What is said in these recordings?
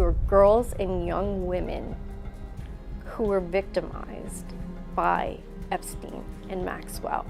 were girls and young women who were victimized by Epstein and Maxwell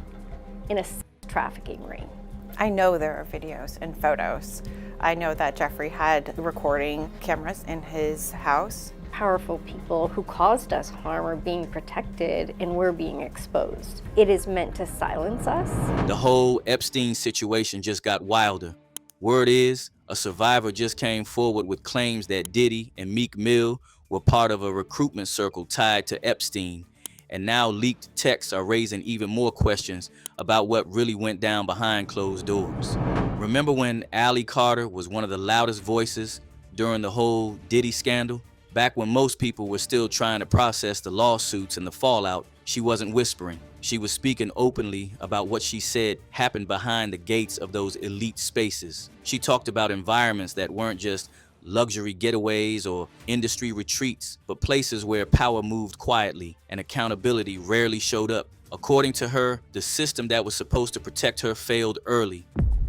in a trafficking ring. I know there are videos and photos. I know that Jeffrey had recording cameras in his house. Powerful people who caused us harm are being protected and we're being exposed. It is meant to silence us. The whole Epstein situation just got wilder. Word is, a survivor just came forward with claims that Diddy and Meek Mill were part of a recruitment circle tied to Epstein. And now leaked texts are raising even more questions about what really went down behind closed doors. Remember when Allie Carter was one of the loudest voices during the whole Diddy scandal? Back when most people were still trying to process the lawsuits and the fallout, she wasn't whispering. She was speaking openly about what she said happened behind the gates of those elite spaces. She talked about environments that weren't just luxury getaways or industry retreats, but places where power moved quietly and accountability rarely showed up. According to her, the system that was supposed to protect her failed early.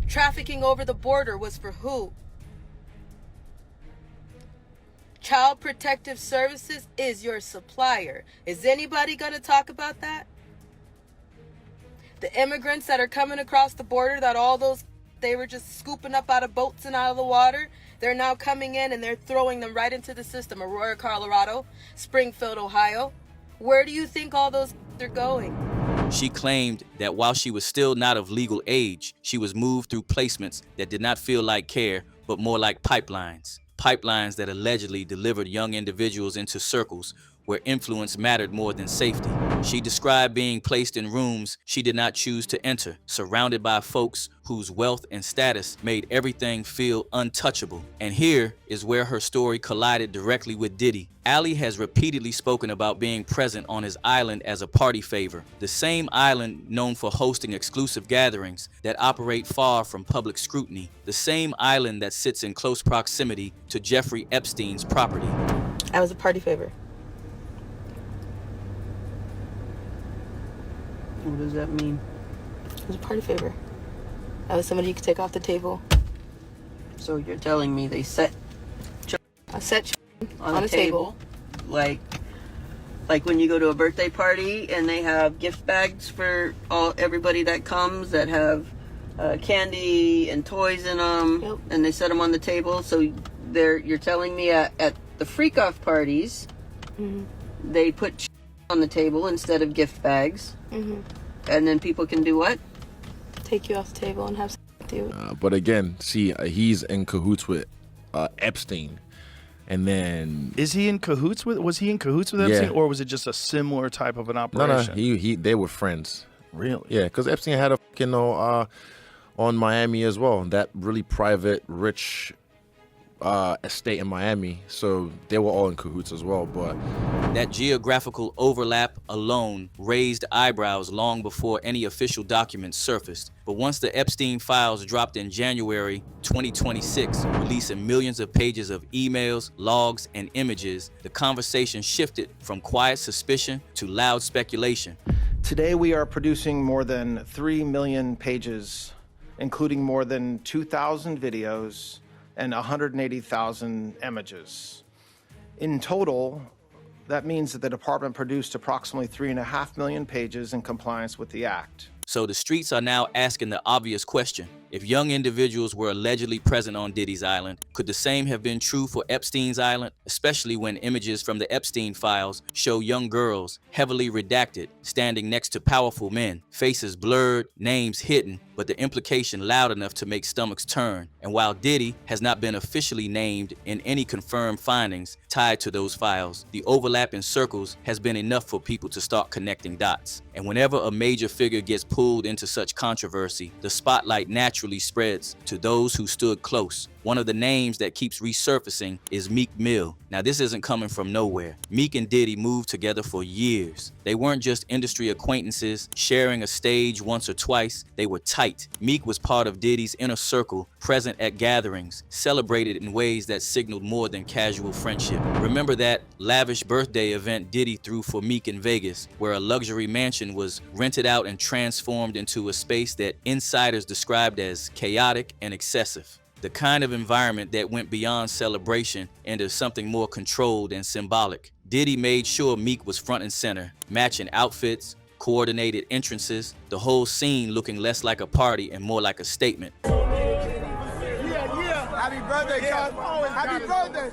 Trafficking over the border was for who? Child Protective Services is your supplier. Is anybody going to talk about that? The immigrants that are coming across the border, that all those they were just scooping up out of boats and out of the water, they're now coming in and they're throwing them right into the system. Aurora, Colorado, Springfield, Ohio. Where do you think all those are going? She claimed that while she was still not of legal age, she was moved through placements that did not feel like care, but more like pipelines. Pipelines that allegedly delivered young individuals into circles where influence mattered more than safety. She described being placed in rooms she did not choose to enter, surrounded by folks whose wealth and status made everything feel untouchable. And here is where her story collided directly with Diddy. Allie has repeatedly spoken about being present on his island as a party favor, the same island known for hosting exclusive gatherings that operate far from public scrutiny, the same island that sits in close proximity to Jeffrey Epstein's property. I was a party favor. What does that mean? It was a party favor. I was somebody you could take off the table. So you're telling me they set I set on a table, like when you go to a birthday party and they have gift bags for everybody that comes that have candy and toys in them, Yep. and they set them on the table. So you're telling me at the freak off parties, they put on the table instead of gift bags, and then people can do what? Take you off the table and have sex with you. But again, see, he's in cahoots with Epstein. And then was he in cahoots with Epstein, or was it just a similar type of an operation? No, they were friends. Really? Yeah, because Epstein had a on Miami as well, that really private, rich estate in Miami. So they were all in cahoots as well. But that geographical overlap alone raised eyebrows long before any official documents surfaced. But once the Epstein files dropped in January 2026, releasing millions of pages of emails, logs, and images, the conversation shifted from quiet suspicion to loud speculation. Today we are producing more than 3 million pages, including more than 2,000 videos and 180,000 images. In total, that means that the department produced approximately 3.5 million pages in compliance with the act. So the streets are now asking the obvious question. If young individuals were allegedly present on Diddy's island, could the same have been true for Epstein's island? Especially when images from the Epstein files show young girls, heavily redacted, standing next to powerful men, faces blurred, names hidden, but the implication loud enough to make stomachs turn. And while Diddy has not been officially named in any confirmed findings tied to those files, the overlap in circles has been enough for people to start connecting dots. And whenever a major figure gets pulled into such controversy, the spotlight naturally spreads to those who stood close. One of the names that keeps resurfacing is Meek Mill. Now, this isn't coming from nowhere. Meek and Diddy moved together for years. They weren't just industry acquaintances, sharing a stage once or twice. They were tight. Meek was part of Diddy's inner circle, present at gatherings, celebrated in ways that signaled more than casual friendship. Remember that lavish birthday event Diddy threw for Meek in Vegas, where a luxury mansion was rented out and transformed into a space that insiders described as chaotic and excessive. the kind of environment that went beyond celebration into something more controlled and symbolic. Diddy made sure Meek was front and center, matching outfits, coordinated entrances, the whole scene looking less like a party and more like a statement. Happy birthday, Cosmo. Happy birthday.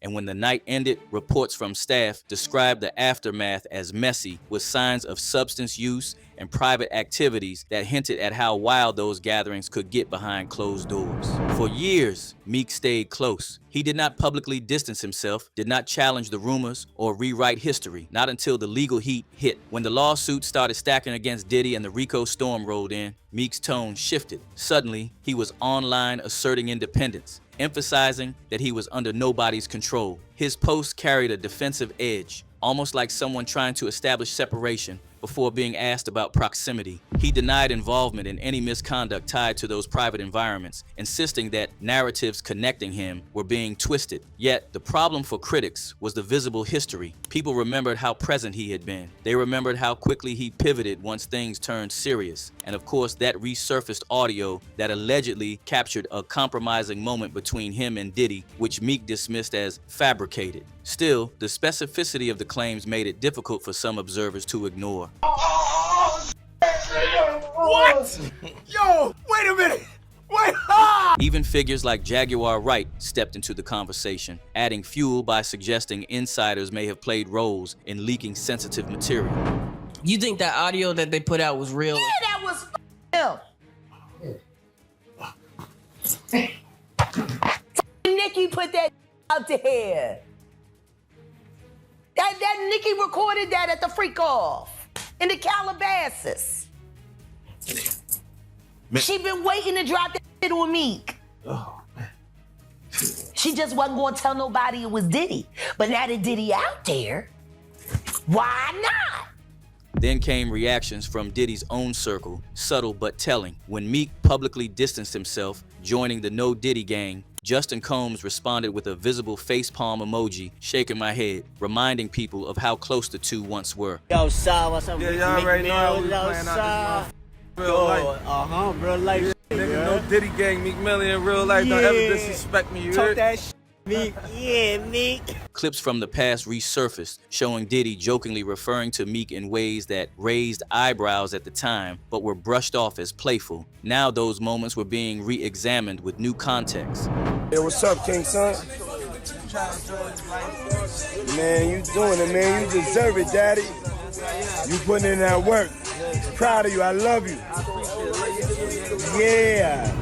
And when the night ended, reports from staff described the aftermath as messy, with signs of substance use and private activities that hinted at how wild those gatherings could get behind closed doors. For years, Meek stayed close. He did not publicly distance himself, did not challenge the rumors or rewrite history, not until the legal heat hit. When the lawsuits started stacking against Diddy and the RICO storm rolled in, Meek's tone shifted. Suddenly, he was online asserting independence, emphasizing that he was under nobody's control. His posts carried a defensive edge, almost like someone trying to establish separation before being asked about proximity. He denied involvement in any misconduct tied to those private environments, insisting that narratives connecting him were being twisted. Yet, the problem for critics was the visible history. People remembered how present he had been. They remembered how quickly he pivoted once things turned serious. And of course, that resurfaced audio that allegedly captured a compromising moment between him and Diddy, which Meek dismissed as fabricated. Still, the specificity of the claims made it difficult for some observers to ignore. What? Yo, wait a minute. Wait. Even figures like Jaguar Wright stepped into the conversation, adding fuel by suggesting insiders may have played roles in leaking sensitive material. You think that audio that they put out was real? Yeah, that was him. Nikki put that out there. That Nikki recorded that at the freak off in the Calabasas. She been waiting to drop that shit on Meek. Oh, man. She just wasn't gonna tell nobody it was Diddy. But now that Diddy out there, why not? Then came reactions from Diddy's own circle, subtle but telling. When Meek publicly distanced himself, joining the No Diddy gang, Justin Combs responded with a visible facepalm emoji, shaking my head, reminding people of how close the two once were. Yo, Sal, what's up? Yeah, y'all already know how we playing out this real life. Real life. Nigga, No Diddy gang, Meek Mill in real life. Don't ever disrespect me, you Talk heard? that shit, Meek. Yeah, Meek. Clips from the past resurfaced, showing Diddy jokingly referring to Meek in ways that raised eyebrows at the time, but were brushed off as playful. Now those moments were being re-examined with new context. Hey, what's up, King Son? Man, you doing it, man. You deserve it, Daddy. You putting in that work. Proud of you. I love you. Yeah.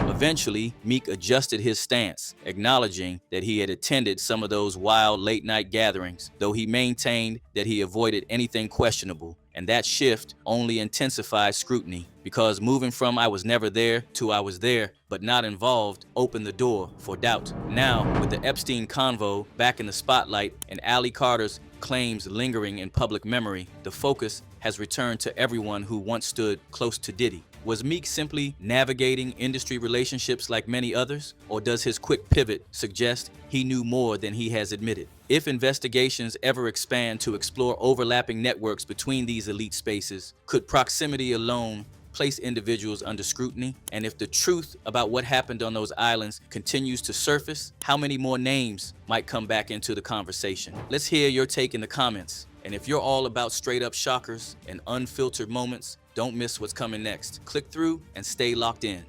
Eventually, Meek adjusted his stance, acknowledging that he had attended some of those wild late-night gatherings, though he maintained that he avoided anything questionable. And that shift only intensified scrutiny, because moving from I was never there to I was there but not involved opened the door for doubt. Now, with the Epstein convo back in the spotlight and Ali Carter's claims lingering in public memory, the focus has returned to everyone who once stood close to Diddy. Was Meek simply navigating industry relationships like many others, or does his quick pivot suggest he knew more than he has admitted? If investigations ever expand to explore overlapping networks between these elite spaces, could proximity alone place individuals under scrutiny? And if the truth about what happened on those islands continues to surface, how many more names might come back into the conversation? Let's hear your take in the comments. And if you're all about straight up shockers and unfiltered moments, don't miss what's coming next. Click through and stay locked in.